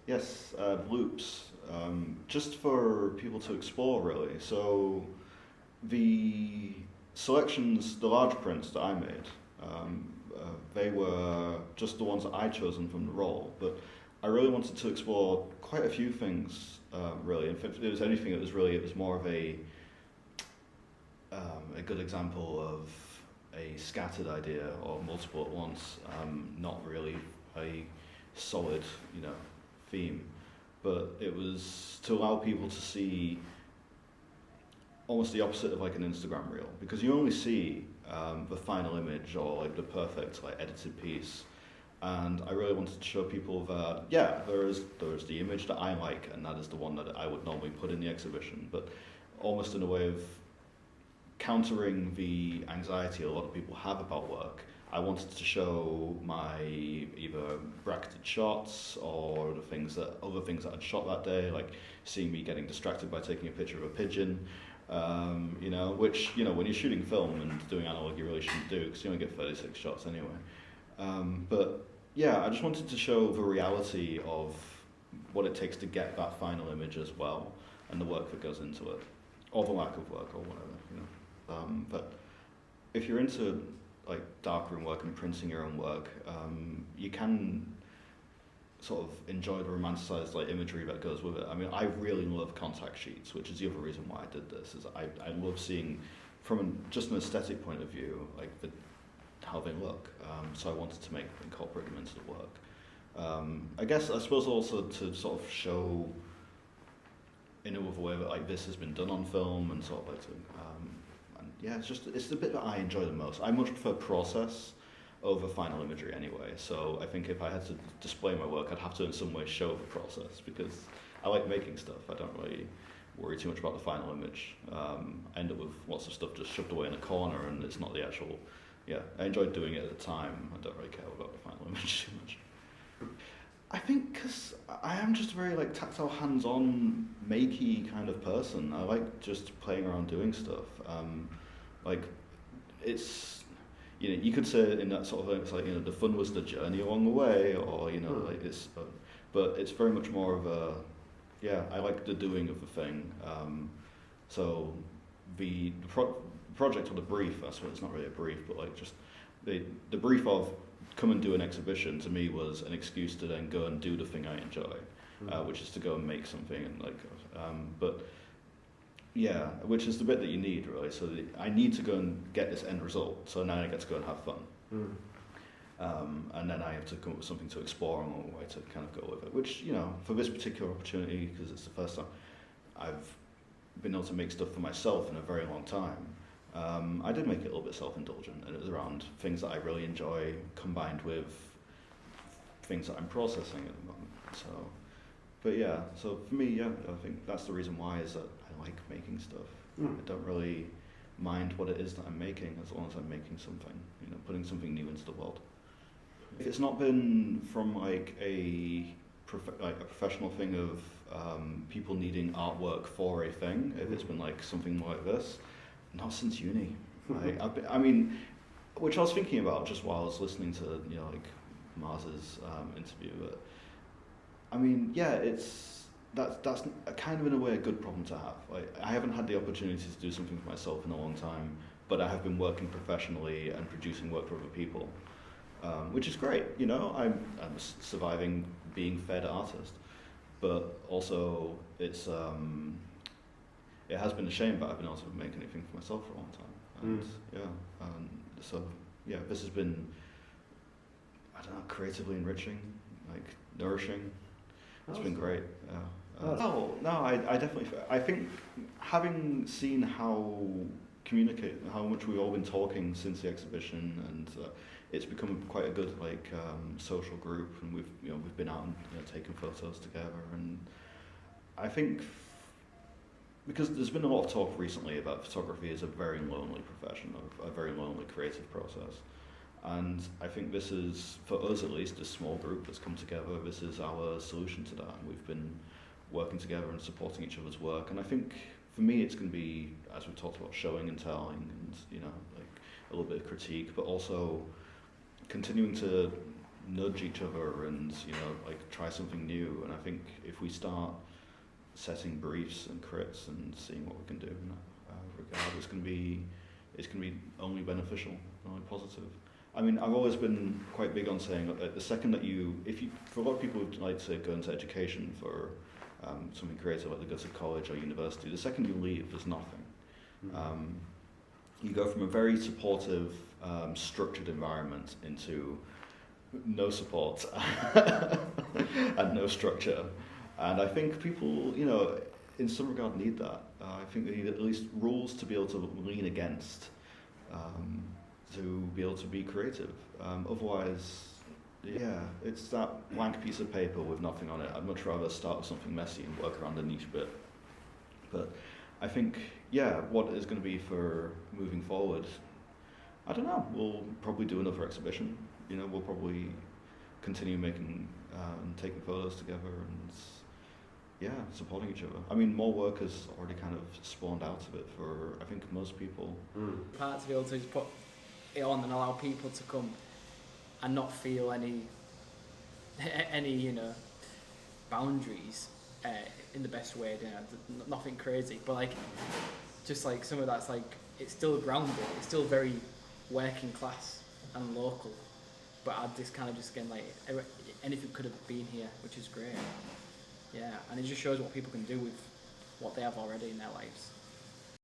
Yes, loops. Just for people to explore, really. So the selections, the large prints that I made, they were just the ones that I'd chosen from the roll. But I really wanted to explore quite a few things, really. If there was anything, it was more of a good example of a scattered idea or multiple at once, not really a solid, theme. But it was to allow people to see almost the opposite of like an Instagram reel, because you only see the final image or like the perfect like edited piece. And I really wanted to show people that there is the image that I like, and that is the one that I would normally put in the exhibition, but almost in a way of countering the anxiety a lot of people have about work. I wanted to show my either bracketed shots or other things that I'd shot that day, like seeing me getting distracted by taking a picture of a pigeon, which when you're shooting film and doing analog, you really shouldn't do because you only get 36 shots anyway. But yeah, I just wanted to show the reality of what it takes to get that final image as well, and the work that goes into it, or the lack of work, or whatever. But if you're into like darkroom work and printing your own work, you can sort of enjoy the romanticized like imagery that goes with it. I mean, I really love contact sheets, which is the other reason why I did this. Is I love seeing from just an aesthetic point of view, like how they look. So I wanted to incorporate them into the work. I suppose also to sort of show in a way that like this has been done on film, and sort of like it's the bit that I enjoy the most. I much prefer process over final imagery anyway. So I think if I had to display my work, I'd have to in some way show the process, because I like making stuff. I don't really worry too much about the final image. I end up with lots of stuff just shoved away in a corner, and it's not the actual. Yeah, I enjoyed doing it at the time. I don't really care about the final image too much. I think because I am just a very like tactile, hands-on, makey kind of person. I like just playing around doing stuff. Like it's, you could say in that sort of thing, it's like the fun was the journey along the way, or like it's, but it's very much more of I like the doing of the thing. So the project or the brief, I suppose it's not really a brief, but like just the brief of come and do an exhibition to me was an excuse to then go and do the thing I enjoy, which is to go and make something and which is the bit that you need really. So I need to go and get this end result. So now I get to go and have fun, and then I have to come up with something to explore along the way to kind of go with it. Which for this particular opportunity, because it's the first time I've been able to make stuff for myself in a very long time. I did make it a little bit self-indulgent, and it was around things that I really enjoy combined with things that I'm processing at the moment. So for me, I think that's the reason why, is that I like making stuff. I don't really mind what it is that I'm making, as long as I'm making something, putting something new into the world. If it's not been from like a professional thing of people needing artwork for a thing, if it's been like something like this, not since uni. Which I was thinking about just while I was listening to like Mars's interview. But that's a kind of in a way a good problem to have. Like I haven't had the opportunity to do something for myself in a long time, but I have been working professionally and producing work for other people, which is great. I'm surviving, being fed artist, but also it's. It has been a shame that I've been able to make anything for myself for a long time. And this has been, I don't know, creatively enriching, like nourishing. It's been great. I think having seen how much we've all been talking since the exhibition, and it's become quite a good social group, and we've been out and taken photos together, and I think. Because there's been a lot of talk recently about photography as a very lonely profession, a very lonely creative process. And I think this is, for us at least, this small group that's come together, this is our solution to that. And we've been working together and supporting each other's work. And I think, for me, it's going to be, as we've talked about, showing and telling, and a little bit of critique, but also continuing to nudge each other and, you know, like try something new. And I think if we start setting briefs and crits and seeing what we can do in that regard, it's going to be only beneficial, only positive. I mean, I've always been quite big on saying that the second that for a lot of people who like to go into education for something creative, like they go to college or university, the second you leave, there's nothing. You go from a very supportive, structured environment into no support and no structure. And I think people, you know, in some regard need that. I think they need at least rules to be able to lean against, to be able to be creative. Otherwise, yeah, it's that blank piece of paper with nothing on it. I'd much rather start with something messy and work around a niche bit. But I think, yeah, what is going to be for moving forward, I don't know. We'll probably do another exhibition. You know, we'll probably continue making and taking photos together and, yeah, supporting each other. I mean, more work has already kind of spawned out of it for, I think, most people. Part to be able to just put it on and allow people to come and not feel any you know, boundaries in the best way. You know, nothing crazy, but like just like some of that's like it's still grounded. It's still very working class and local. But I just kind of just again like anything could have been here, which is great. Yeah, and it just shows what people can do with what they have already in their lives.